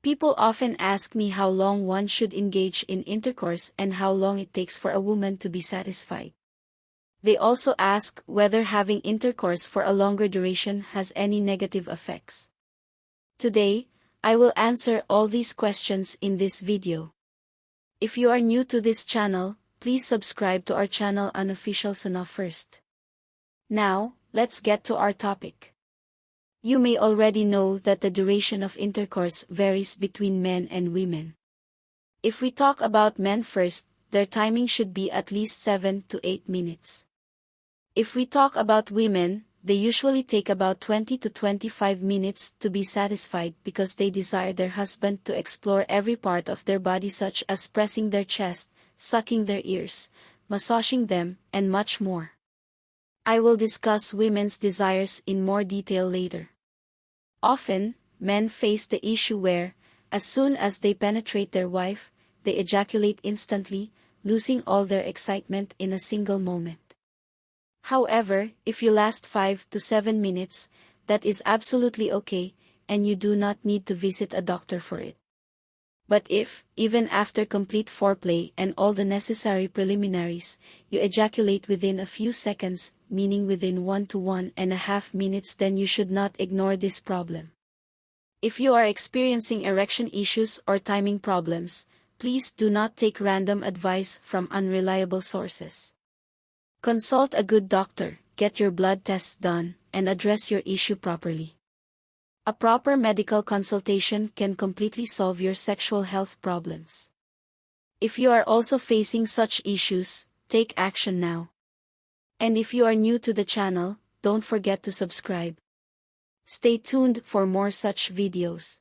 People often ask me how long one should engage in intercourse and how long it takes for a woman to be satisfied. They also ask whether having intercourse for a longer duration has any negative effects. Today, I will answer all these questions in this video. If you are new to this channel, please subscribe to our channel Unofficial Sana first. Now, let's get to our topic. You may already know that the duration of intercourse varies between men and women. If we talk about men first, their timing should be at least 7 to 8 minutes. If we talk about women, they usually take about 20 to 25 minutes to be satisfied because they desire their husband to explore every part of their body, such as pressing their chest, sucking their ears, massaging them, and much more. I will discuss women's desires in more detail later. Often, men face the issue where, as soon as they penetrate their wife, they ejaculate instantly, losing all their excitement in a single moment. However, if you last 5 to 7 minutes, that is absolutely okay, and you do not need to visit a doctor for it. But if, even after complete foreplay and all the necessary preliminaries, you ejaculate within a few seconds, meaning within 1 to 1.5 minutes, then you should not ignore this problem. If you are experiencing erection issues or timing problems, please do not take random advice from unreliable sources. Consult a good doctor, get your blood tests done, and address your issue properly. A proper medical consultation can completely solve your sexual health problems. If you are also facing such issues, take action now. And if you are new to the channel, don't forget to subscribe. Stay tuned for more such videos.